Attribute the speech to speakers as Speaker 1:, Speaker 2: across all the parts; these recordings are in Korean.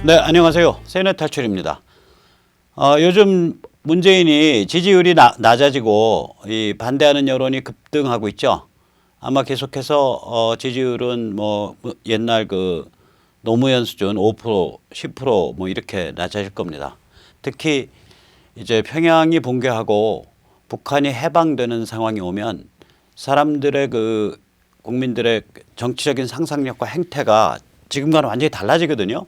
Speaker 1: 네, 안녕하세요. 세뇌 탈출입니다. 요즘 문재인이 지지율이 낮아지고 이 반대하는 여론이 급등하고 있죠. 아마 계속해서 지지율은 뭐 옛날 그 노무현 수준 5%, 10%뭐 이렇게 낮아질 겁니다. 특히 이제 평양이 붕괴하고 북한이 해방되는 상황이 오면 사람들의 그 국민들의 정치적인 상상력과 행태가 지금과는 완전히 달라지거든요.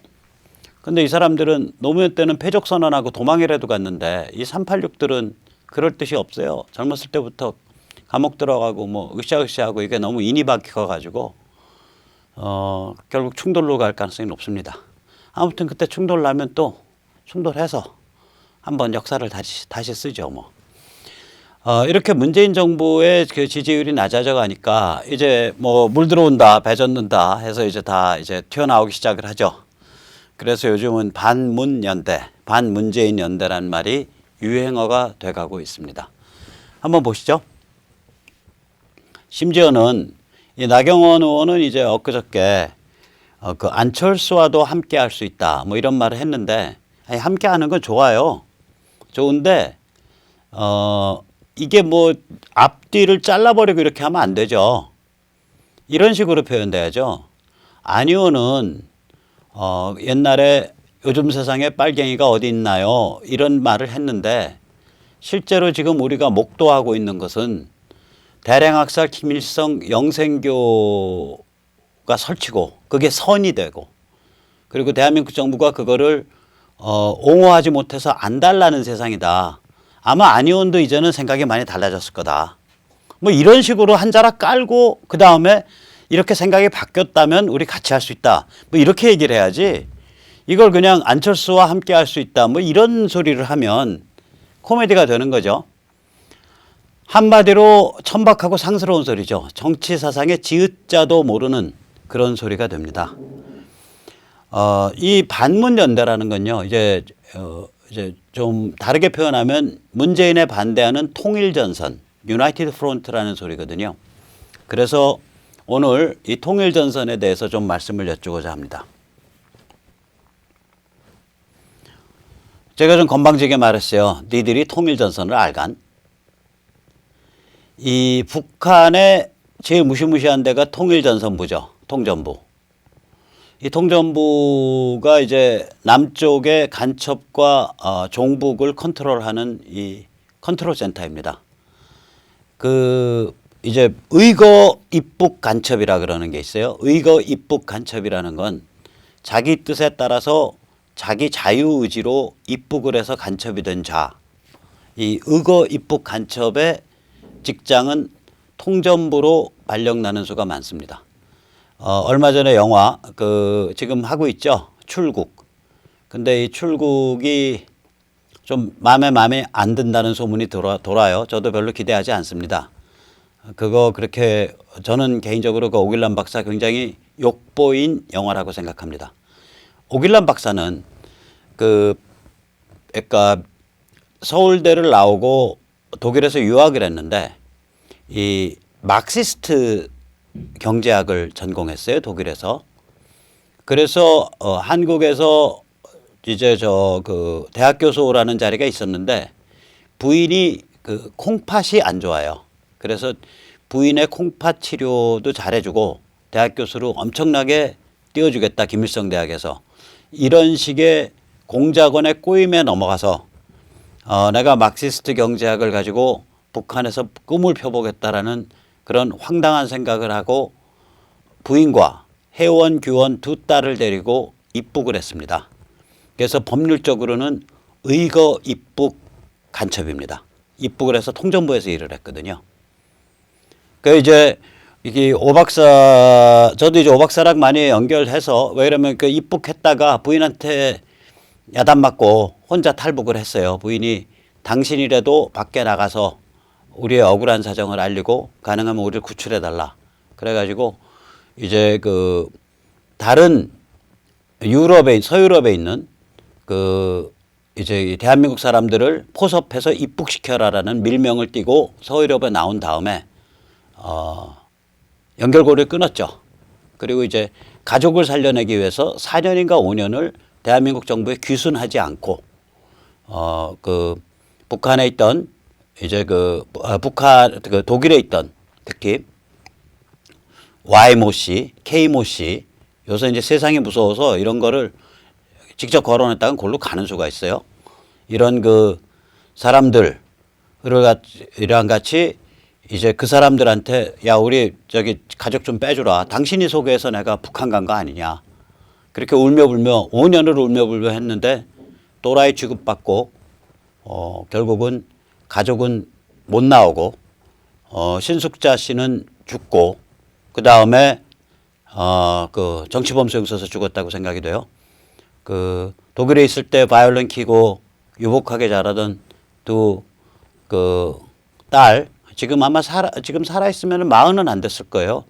Speaker 1: 근데 이 사람들은 노무현 때는 패족 선언하고 도망이라도 갔는데 이 386들은 그럴 뜻이 없어요. 젊었을 때부터 감옥 들어가고 뭐 으쌰으쌰하고 이게 너무 인이 박혀가지고 결국 충돌로 갈 가능성이 높습니다. 아무튼 그때 충돌 나면 또 충돌해서 한번 역사를 다시 쓰죠 뭐. 이렇게 문재인 정부의 그 지지율이 낮아져 가니까 이제 뭐 물 들어온다, 배 젓는다 해서 이제 다 이제 튀어나오기 시작을 하죠. 그래서 요즘은 반문연대, 반문재인 연대라는 말이 유행어가 돼가고 있습니다. 한번 보시죠. 심지어는 이 나경원 의원은 이제 엊그저께 그 안철수와도 함께 할 수 있다 뭐 이런 말을 했는데, 아니, 함께 하는 건 좋아요. 좋은데 이게 뭐 앞뒤를 잘라버리고 이렇게 하면 안 되죠. 이런 식으로 표현돼야죠. 안 의원은 옛날에 요즘 세상에 빨갱이가 어디 있나요? 이런 말을 했는데, 실제로 지금 우리가 목도하고 있는 것은 대량학살 김일성 영생교가 설치고 그게 선이 되고, 그리고 대한민국 정부가 그거를 옹호하지 못해서 안 달라는 세상이다. 아마 안 의원도 이제는 생각이 많이 달라졌을 거다. 뭐 이런 식으로 한 자락 깔고 그 다음에 이렇게 생각이 바뀌었다면 우리 같이 할 수 있다. 뭐 이렇게 얘기를 해야지, 이걸 그냥 안철수와 함께 할 수 있다. 뭐 이런 소리를 하면 코미디가 되는 거죠. 한마디로 천박하고 상스러운 소리죠. 정치 사상의 지읒자도 모르는 그런 소리가 됩니다. 이 반문연대라는 건요, 이제 좀 다르게 표현하면 문재인에 반대하는 통일전선, 유나이티드 프론트라는 소리거든요. 그래서 오늘 이 통일전선에 대해서 좀 말씀을 여쭈고자 합니다. 제가 좀 건방지게 말했어요. 니들이 통일전선을 알간? 이 북한의 제일 무시무시한 데가 통일전선부죠. 통전부. 이 통전부가 이제 남쪽의 간첩과 종북을 컨트롤하는 이 컨트롤 센터입니다. 이제 의거 입북 간첩이라 그러는 게 있어요. 의거 입북 간첩이라는 건 자기 뜻에 따라서 자기 자유의지로 입북을 해서 간첩이 된 자. 이 의거 입북 간첩의 직장은 통전부로 발령나는 수가 많습니다. 얼마 전에 영화 지금 하고 있죠. 출국. 근데 이 출국이 좀 마음에 안 든다는 소문이 돌아요. 저도 별로 기대하지 않습니다. 그거 그렇게 저는 개인적으로 그 오길남 박사 굉장히 욕보인 영화라고 생각합니다. 오길남 박사는 그러니까 서울대를 나오고 독일에서 유학을 했는데 이 마크시스트 경제학을 전공했어요, 독일에서. 그래서 한국에서 이제 대학 교수라는 자리가 있었는데 부인이 그 콩팥이 안 좋아요. 그래서 부인의 콩팥 치료도 잘해주고 대학 교수로 엄청나게 띄워주겠다, 김일성 대학에서. 이런 식의 공작원의 꼬임에 넘어가서 내가 마크시스트 경제학을 가지고 북한에서 꿈을 펴보겠다라는 그런 황당한 생각을 하고 부인과 혜원, 규원 두 딸을 데리고 입북을 했습니다. 그래서 법률적으로는 의거 입북 간첩입니다. 입북을 해서 통전부에서 일을 했거든요. 이제 이게 오 박사, 저도 이제 오 박사랑 많이 연결해서, 왜 그러면 입북했다가 부인한테 야단 맞고 혼자 탈북을 했어요. 부인이 당신이라도 밖에 나가서 우리의 억울한 사정을 알리고 가능하면 우리를 구출해달라. 그래가지고 이제 다른 서유럽에 있는 이제 대한민국 사람들을 포섭해서 입북시켜라라는 밀명을 띠고 서유럽에 나온 다음에 연결고리를 끊었죠. 그리고 이제 가족을 살려내기 위해서 4년인가 5년을 대한민국 정부에 귀순하지 않고 그 북한에 있던 이제 북한 독일에 있던 특히 Y모 씨, K모 씨 요새 이제 세상이 무서워서 이런 거를 직접 거론했다간 골로 가는 수가 있어요. 이런 그 사람들을 이랑 같이 이제 그 사람들한테 야 우리 저기 가족 좀 빼주라. 당신이 소개해서 내가 북한 간 거 아니냐. 그렇게 울며불며 5년을 울며불며 했는데 또라이 취급받고 결국은 가족은 못 나오고 신숙자 씨는 죽고 그 다음에 그 정치범죄 용서서 죽었다고 생각이 돼요. 그 독일에 있을 때 바이올린 키고 유복하게 자라던 두 그 딸 지금 아마 지금 살아있으면 40은 안 됐을 거예요.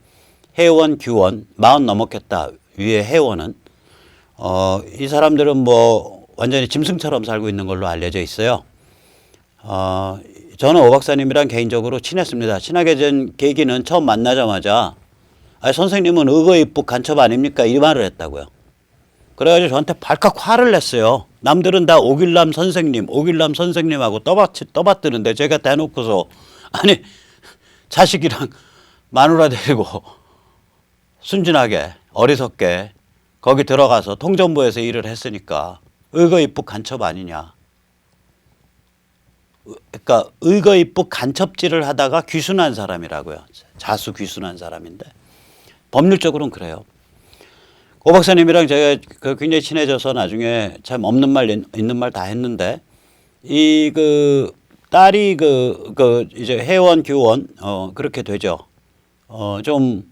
Speaker 1: 혜원, 규원 40 넘었겠다. 위에 혜원은 이 사람들은 뭐 완전히 짐승처럼 살고 있는 걸로 알려져 있어요. 저는 오 박사님이랑 개인적으로 친했습니다. 친하게 된 계기는 처음 만나자마자 선생님은 의거입북 간첩 아닙니까? 이 말을 했다고요. 그래가지고 저한테 발칵 화를 냈어요. 남들은 다 오길남 선생님하고 떠받드는데 제가 대놓고서 아니 자식이랑 마누라 데리고 순진하게 어리석게 거기 들어가서 통전부에서 일을 했으니까 의거입북 간첩 아니냐. 그러니까 의거입북 간첩질을 하다가 귀순한 사람이라고요. 자수 귀순한 사람인데 법률적으로는 그래요. 오 박사님이랑 제가 굉장히 친해져서 나중에 참 없는 말 있는 말 다 했는데 이 그 딸이 이제 혜원 규원 그렇게 되죠. 좀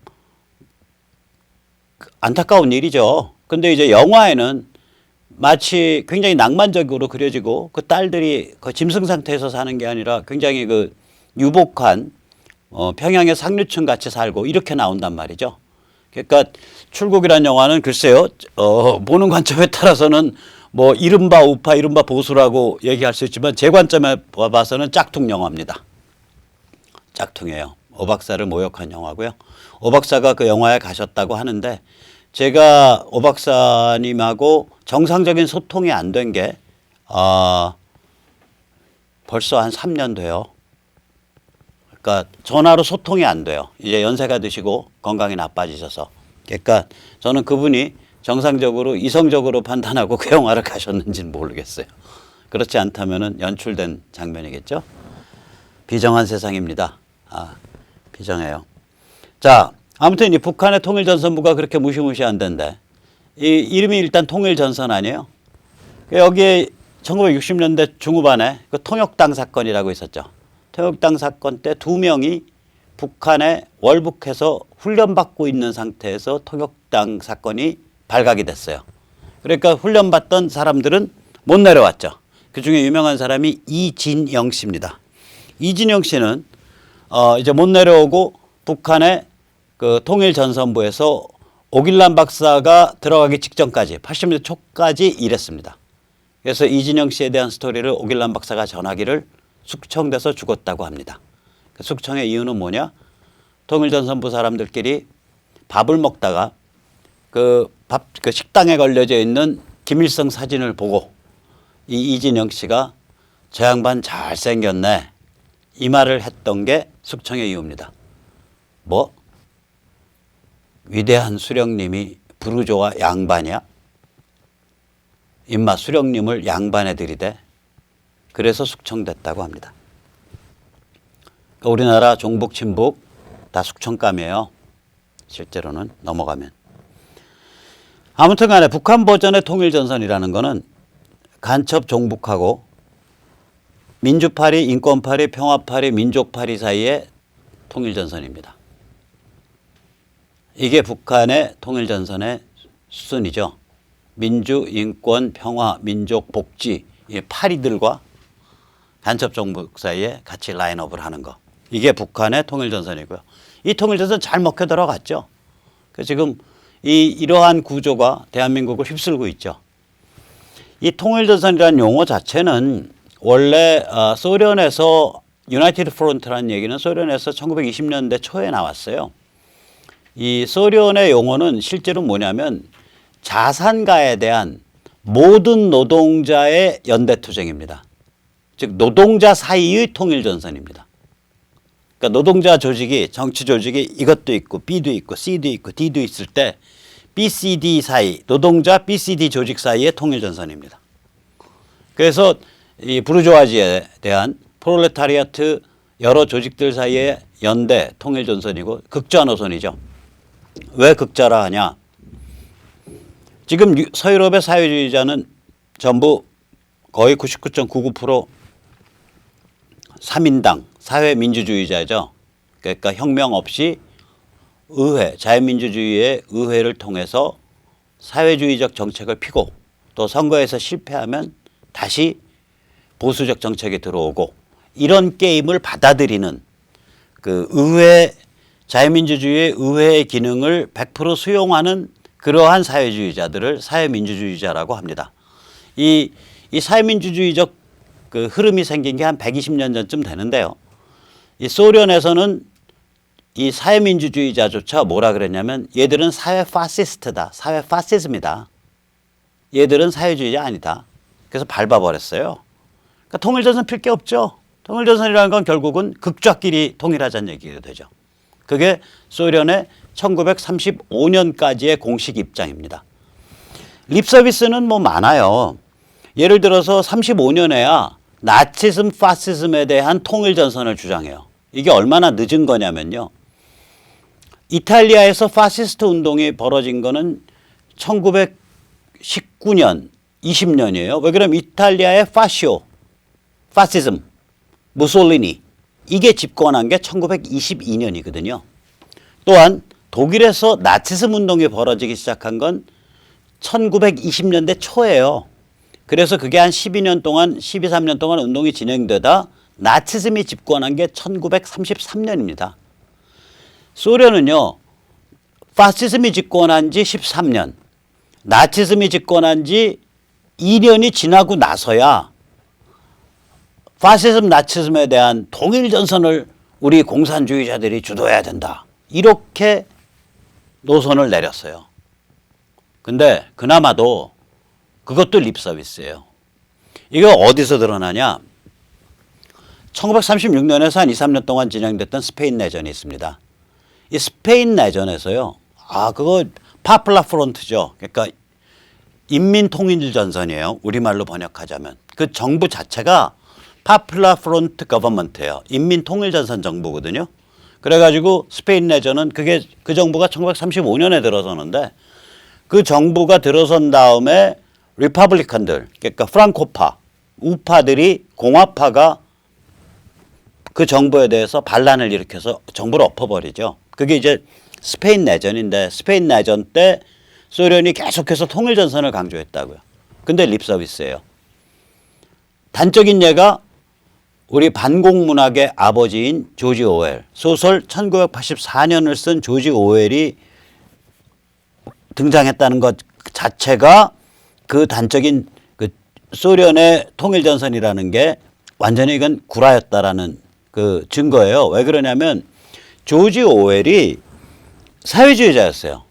Speaker 1: 안타까운 일이죠. 근데 이제 영화에는 마치 굉장히 낭만적으로 그려지고 그 딸들이 그 짐승 상태에서 사는 게 아니라 굉장히 그 유복한 평양의 상류층 같이 살고 이렇게 나온단 말이죠. 그러니까 출국이라는 영화는 글쎄요, 보는 관점에 따라서는 뭐 이른바 우파, 이른바 보수라고 얘기할 수 있지만 제 관점에 봐서는 짝퉁 영화입니다. 짝퉁이에요. 오 박사를 모욕한 영화고요. 오 박사가 그 영화에 가셨다고 하는데 제가 오 박사님하고 정상적인 소통이 안 된 게 벌써 한 3년 돼요. 그러니까 전화로 소통이 안 돼요. 이제 연세가 드시고 건강이 나빠지셔서. 그러니까 저는 그분이 정상적으로 이성적으로 판단하고 그 영화를 가셨는지는 모르겠어요. 그렇지 않다면은 연출된 장면이겠죠. 비정한 세상입니다. 비정해요. 자, 아무튼 이 북한의 통일전선부가 그렇게 무시무시한 데인데 이 이름이 일단 통일전선 아니에요. 여기에 1960년대 중후반에 그 통역당 사건이라고 있었죠. 통역당 사건 때 2명이 북한에 월북해서 훈련받고 있는 상태에서 통역당 사건이 발각이 됐어요. 그러니까 훈련받던 사람들은 못 내려왔죠. 그중에 유명한 사람이 이진영 씨입니다. 이진영 씨는 이제 못 내려오고 북한의 그 통일전선부에서 오길남 박사가 들어가기 직전까지 80년대 초까지 일했습니다. 그래서 이진영 씨에 대한 스토리를 오길남 박사가 전하기를 숙청돼서 죽었다고 합니다. 그 숙청의 이유는 뭐냐? 통일전선부 사람들끼리 밥을 먹다가 그 식당에 걸려져 있는 김일성 사진을 보고 이 이진영 씨가 저 양반 잘생겼네 이 말을 했던 게 숙청의 이유입니다. 뭐? 위대한 수령님이 부르조와 양반이야? 임마 수령님을 양반에 들이대? 그래서 숙청됐다고 합니다. 그러니까 우리나라 종북 친북 다 숙청감이에요. 실제로는 넘어가면. 아무튼 간에 북한 버전의 통일전선이라는 거는 간첩 종북하고 민주파리, 인권파리, 평화파리, 민족파리 사이의 통일전선입니다. 이게 북한의 통일전선의 수순이죠. 민주, 인권, 평화, 민족, 복지 이 파리들과 간첩 종북 사이에 같이 라인업을 하는 거. 이게 북한의 통일전선이고요. 이 통일전선 잘 먹혀 들어갔죠. 지금 이러한 구조가 대한민국을 휩쓸고 있죠. 이 통일전선이라는 용어 자체는 원래 소련에서 유나이티드 프론트라는 얘기는 소련에서 1920년대 초에 나왔어요. 이 소련의 용어는 실제로 뭐냐면 자산가에 대한 모든 노동자의 연대투쟁입니다. 즉 노동자 사이의 통일전선입니다. 그러니까 노동자 조직이 정치 조직이 이것도 있고 B도 있고 C도 있고 D도 있을 때 B, C, D 사이 노동자 B, C, D 조직 사이의 통일전선입니다. 그래서 이 부르주아지에 대한 프롤레타리아트 여러 조직들 사이의 연대 통일전선이고 극좌 노선이죠. 왜 극좌라 하냐. 지금 서유럽의 사회주의자는 전부 거의 99.99% 3인당 사회민주주의자죠. 그러니까 혁명 없이 의회, 자유민주주의의 의회를 통해서 사회주의적 정책을 피고 또 선거에서 실패하면 다시 보수적 정책이 들어오고 이런 게임을 받아들이는 그 의회, 자유민주주의의 의회의 기능을 100% 수용하는 그러한 사회주의자들을 사회민주주의자라고 합니다. 이 사회민주주의적 그 흐름이 생긴 게 한 120년 전쯤 되는데요. 이 소련에서는 이 사회민주주의자조차 뭐라 그랬냐면 얘들은 사회 파시스트다. 사회 파시즘이다. 얘들은 사회주의자 아니다. 그래서 밟아버렸어요. 그러니까 통일전선 필 게 없죠. 통일전선이라는 건 결국은 극좌끼리 통일하자는 얘기가 되죠. 그게 소련의 1935년까지의 공식 입장입니다. 립서비스는 뭐 많아요. 예를 들어서 35년에야 나치즘, 파시즘에 대한 통일전선을 주장해요. 이게 얼마나 늦은 거냐면요. 이탈리아에서 파시스트 운동이 벌어진 거는 1919년, 20년이에요. 왜 그러면 이탈리아의 파시즘, 무솔리니 이게 집권한 게 1922년이거든요. 또한 독일에서 나치즘 운동이 벌어지기 시작한 건 1920년대 초예요. 그래서 그게 한 12년 동안, 13년 동안 운동이 진행되다 나치즘이 집권한 게 1933년입니다. 소련은요, 파시즘이 집권한 지 13년, 나치즘이 집권한 지 2년이 지나고 나서야 파시즘, 나치즘에 대한 통일전선을 우리 공산주의자들이 주도해야 된다. 이렇게 노선을 내렸어요. 근데 그나마도 그것도 립서비스예요. 이거 어디서 드러나냐? 1936년에서 한 2, 3년 동안 진행됐던 스페인 내전이 있습니다. 이 스페인 내전에서요. 그거 파플라 프론트죠. 그러니까 인민통일전선이에요. 우리말로 번역하자면. 그 정부 자체가 파플라 프론트 거버먼트예요. 인민통일전선 정부거든요. 그래가지고 스페인 내전은 그게 그 정부가 1935년에 들어서는데 그 정부가 들어선 다음에 리퍼블리칸들, 그러니까 프랑코파, 우파들이 공화파가 그 정부에 대해서 반란을 일으켜서 정부를 엎어버리죠. 그게 이제 스페인 내전인데 스페인 내전 때 소련이 계속해서 통일전선을 강조했다고요. 근데 립서비스예요. 단적인 예가 우리 반공문학의 아버지인 조지 오웰, 소설 1984년을 쓴 조지 오웰이 등장했다는 것 자체가 그 단적인 그 소련의 통일전선이라는 게 완전히 이건 구라였다라는 그 증거예요. 왜 그러냐면 조지 오웰이 사회주의자였어요.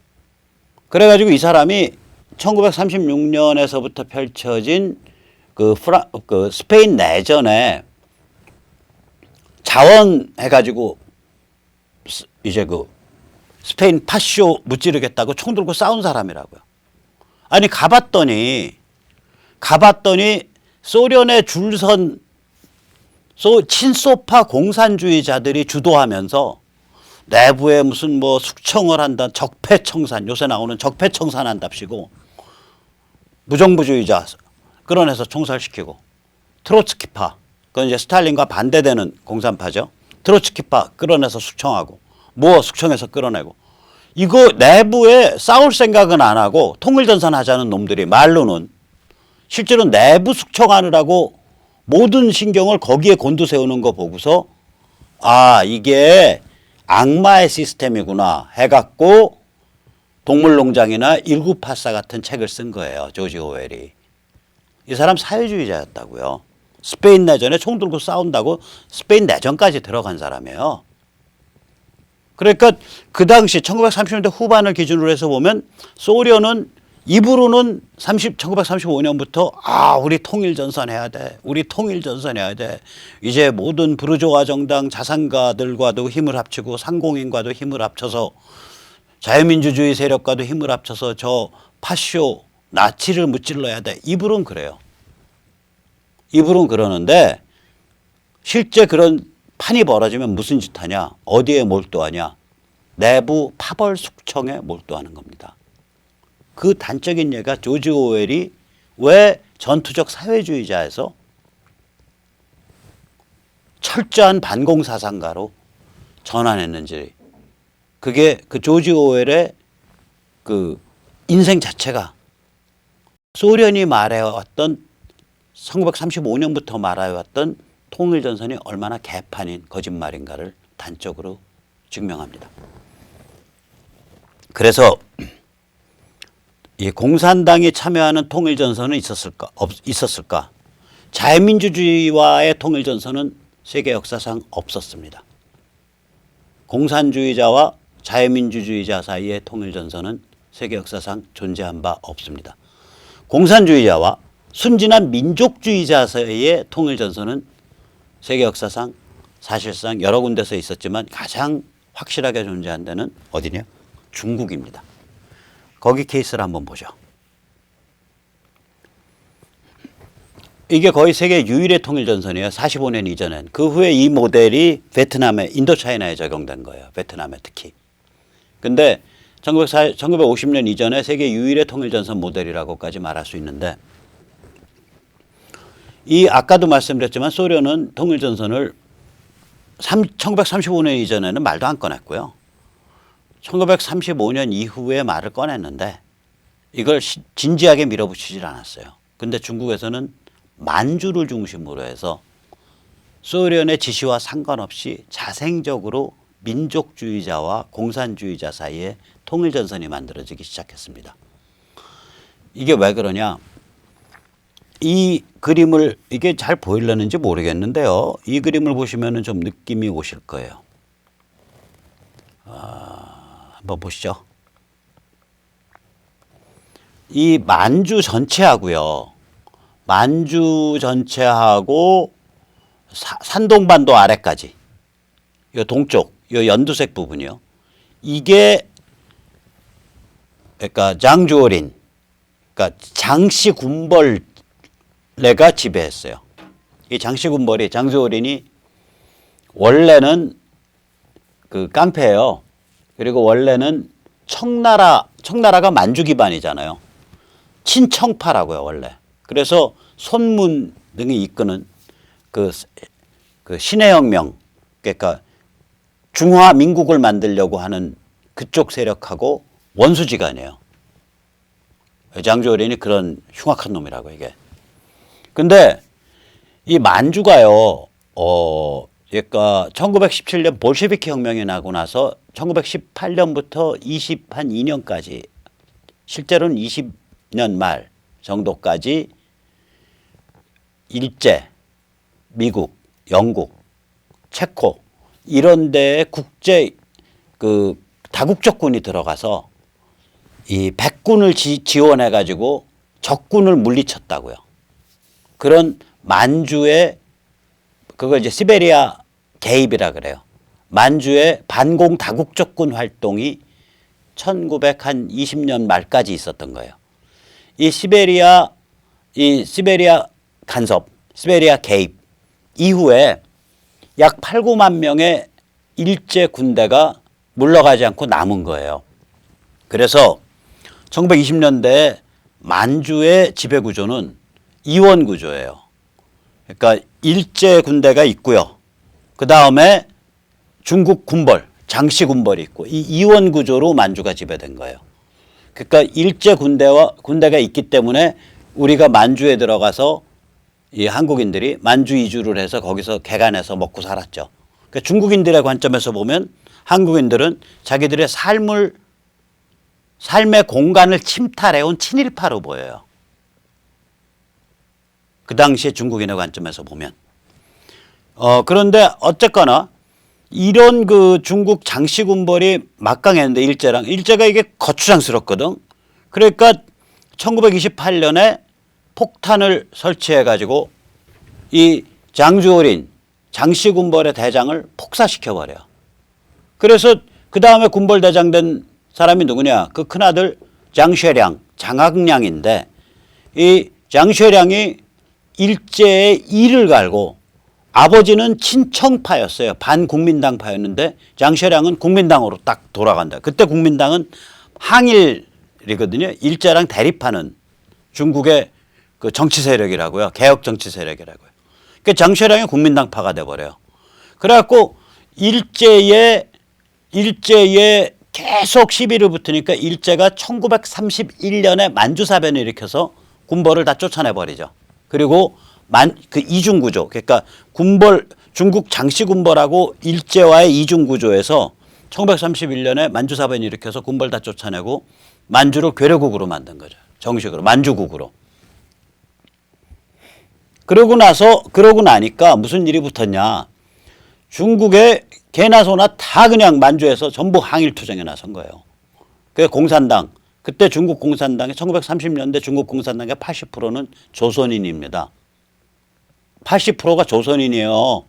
Speaker 1: 그래가지고 이 사람이 1936년에서부터 펼쳐진 그 스페인 내전에 자원해가지고 이제 그 스페인 파쇼 무찌르겠다고 총 들고 싸운 사람이라고요. 아니 가봤더니 소련의 줄선 친소파 공산주의자들이 주도하면서 내부에 무슨 뭐 숙청을 한다, 적폐청산, 요새 나오는 적폐청산 한답시고 무정부주의자 끌어내서 총살시키고 트로츠키파, 그건 이제 스탈린과 반대되는 공산파죠. 트로츠키파 끌어내서 숙청하고 뭐 숙청해서 끌어내고 이거 내부에 싸울 생각은 안 하고 통일전선 하자는 놈들이 말로는 실제로 내부 숙청하느라고 모든 신경을 거기에 곤두세우는 거 보고서 이게 악마의 시스템이구나 해갖고 동물농장이나 1984 같은 책을 쓴 거예요. 조지 오웰이. 이 사람 사회주의자였다고요. 스페인 내전에 총 들고 싸운다고 스페인 내전까지 들어간 사람이에요. 그러니까 그 당시 1930년대 후반을 기준으로 해서 보면 소련은 입으로는 1935년부터 우리 통일전선 해야 돼. 우리 통일전선 해야 돼. 이제 모든 부르조아 정당 자산가들과도 힘을 합치고 상공인과도 힘을 합쳐서 자유민주주의 세력과도 힘을 합쳐서 저 파쇼 나치를 무찔러야 돼. 입으로는 그래요. 입으로는 그러는데 실제 그런 판이 벌어지면 무슨 짓 하냐. 어디에 몰두하냐. 내부 파벌 숙청에 몰두하는 겁니다. 그 단적인 예가 조지 오웰이 왜 전투적 사회주의자에서 철저한 반공사상가로 전환했는지, 그게 그 조지 오웰의 그 인생 자체가 소련이 말해왔던 1935년부터 말해왔던 통일전선이 얼마나 개판인 거짓말인가를 단적으로 증명합니다. 그래서 이 공산당이 참여하는 통일전선은 있었을까? 자유민주주의와의 통일전선은 세계 역사상 없었습니다. 공산주의자와 자유민주주의자 사이의 통일전선은 세계 역사상 존재한 바 없습니다. 공산주의자와 순진한 민족주의자 사이의 통일전선은 세계 역사상 사실상 여러 군데서 있었지만 가장 확실하게 존재한 데는 어디냐? 중국입니다. 거기 케이스를 한번 보죠. 이게 거의 세계 유일의 통일전선이에요. 45년 이전엔. 그 후에 이 모델이 베트남에, 인도차이나에 적용된 거예요. 베트남에 특히. 근데 1950년 이전에 세계 유일의 통일전선 모델이라고까지 말할 수 있는데, 이 아까도 말씀드렸지만 소련은 통일전선을 1935년 이전에는 말도 안 꺼냈고요. 1935년 이후에 말을 꺼냈는데 이걸 진지하게 밀어붙이질 않았어요. 근데 중국에서는 만주를 중심으로 해서 소련의 지시와 상관없이 자생적으로 민족주의자와 공산주의자 사이에 통일전선이 만들어지기 시작했습니다. 이게 왜 그러냐? 이 그림을, 이게 잘 보이려는지 모르겠는데요. 이 그림을 보시면 좀 느낌이 오실 거예요. 한번 보시죠. 이 만주 전체하고요. 만주 전체하고 산동반도 아래까지, 요 동쪽, 요 연두색 부분이요. 이게 그러니까 장주오린, 그러니까 장씨 군벌레가 지배했어요. 이 장씨 군벌이, 장주오린이 원래는 그 깡패예요. 그리고 원래는 청나라가 만주 기반이잖아요. 친청파라고요, 원래. 그래서 손문 등이 이끄는 그 신해혁명, 그러니까 중화민국을 만들려고 하는 그쪽 세력하고 원수지간이에요. 장조린이 그런 흉악한 놈이라고, 이게. 근데 이 만주가요, 그러니까 1917년 볼셰비키 혁명이 나고 나서 1918년부터 2년까지, 실제로는 20년 말 정도까지 일제, 미국, 영국, 체코 이런 데에 국제 그 다국적군이 들어가서 이 백군을 지원해 가지고 적군을 물리쳤다고요. 그런 만주의, 그걸 이제 시베리아 개입이라 그래요. 만주의 반공 다국적군 활동이 1920년 말까지 있었던 거예요. 이 시베리아 간섭, 시베리아 개입 이후에 약 8, 9만 명의 일제 군대가 물러가지 않고 남은 거예요. 그래서 1920년대에 만주의 지배 구조는 이원 구조예요. 그러니까 일제 군대가 있고요. 그 다음에 중국 군벌, 장씨 군벌이 있고, 이 이원 구조로 만주가 지배된 거예요. 그러니까 일제 군대가 있기 때문에 우리가 만주에 들어가서 이 한국인들이 만주 이주를 해서 거기서 개간해서 먹고 살았죠. 그러니까 중국인들의 관점에서 보면 한국인들은 자기들의 삶의 공간을 침탈해온 친일파로 보여요. 그 당시에 중국인의 관점에서 보면. 그런데 어쨌거나 이런 그 중국 장씨 군벌이 막강했는데 일제가 이게 거추장스럽거든. 그러니까 1928년에 폭탄을 설치해 가지고 이 장주올인 장씨군벌의 대장을 폭사시켜 버려요. 그래서 그 다음에 군벌 대장 된 사람이 누구냐? 그 큰아들 장쉐량, 장학량인데 이 장쉐량이 일제에 이를 갈고 아버지는 친청파였어요. 반국민당파였는데 장쉐량은 국민당으로 딱 돌아간다. 그때 국민당은 항일이거든요. 일제랑 대립하는 중국의 그 정치 세력이라고요. 개혁 정치 세력이라고요. 그러니까 장쉐량이 국민당파가 돼버려요. 그래갖고 일제에 계속 시비를 붙으니까 일제가 1931년에 만주사변을 일으켜서 군벌을 다 쫓아내버리죠. 그리고 그 이중구조, 그러니까 군벌, 중국 장씨군벌하고 일제와의 이중구조에서 1931년에 만주사변을 일으켜서 군벌 다 쫓아내고 만주를 괴뢰국으로 만든 거죠. 정식으로 만주국으로. 그러고 나니까 무슨 일이 붙었냐. 중국의 개나 소나 다 그냥 만주에서 전부 항일투쟁에 나선 거예요. 그 공산당, 그때 중국 공산당의 1930년대 중국 공산당의 80%는 조선인입니다. 80%가 조선인이에요.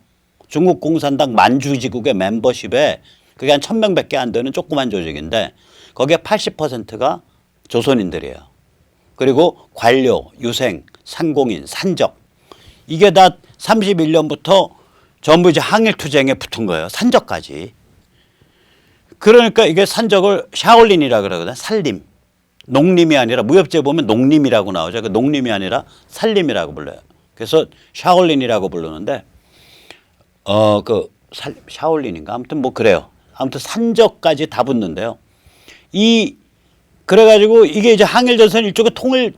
Speaker 1: 중국 공산당 만주지국의 멤버십에 그게 한 1000명밖에 안 되는 조그만 조직인데 거기에 80%가 조선인들이에요. 그리고 관료, 유생, 상공인, 산적 이게 다 31년부터 전부 이제 항일투쟁에 붙은 거예요. 산적까지. 그러니까 이게 산적을 샤올린이라 그러거든. 살림. 농림이 아니라 무협지에 보면 농림이라고 나오죠. 그 농림이 아니라 살림이라고 불러요. 그래서 샤올린이라고 부르는데 샤올린인가 아무튼 뭐 그래요. 아무튼 산적까지 다 붙는데요. 그래가지고 이게 이제 항일전선 일종의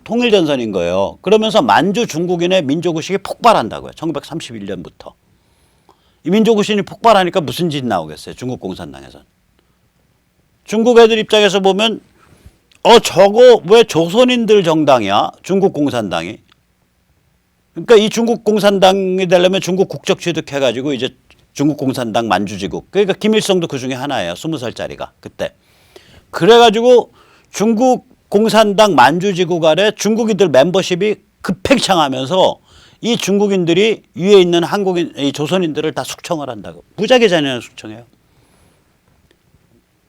Speaker 1: 통일전선인 거예요. 그러면서 만주 중국인의 민족의식이 폭발한다고요. 1931년부터. 이 민족의식이 폭발하니까 무슨 짓 나오겠어요. 중국 공산당에서는. 중국 애들 입장에서 보면 저거 왜 조선인들 정당이야? 중국 공산당이. 그러니까 이 중국 공산당이 되려면 중국 국적 취득해가지고 이제 중국 공산당 만주지국. 그러니까 김일성도 그 중에 하나예요. 20살짜리가 그때. 그래가지고 중국 공산당 만주지국 아래 중국인들 멤버십이 급팽창하면서 이 중국인들이 위에 있는 이 조선인들을 다 숙청을 한다고. 무지하게 잔인한 숙청해요.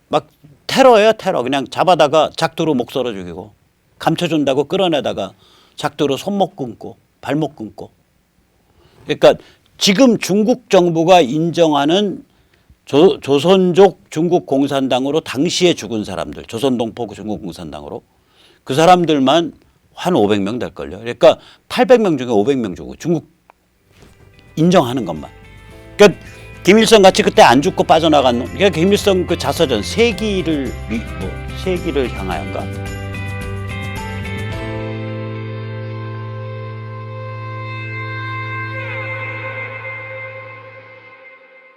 Speaker 1: 막 테러예요, 테러. 그냥 잡아다가 작두로 목 썰어 죽이고 감춰준다고 끌어내다가 작두로 손목 끊고 발목 끊고. 그러니까 지금 중국 정부가 인정하는 조선족 중국 공산당으로 당시에 죽은 사람들, 조선동포 중국 공산당으로 그 사람들만 한 500명 될걸요. 그러니까 800명 중에 500명 주고 중국 인정하는 것만. 그러니까 김일성 같이 그때 안 죽고 빠져나간 놈. 그러니까 김일성 그 자서전 세기를 향하여인가?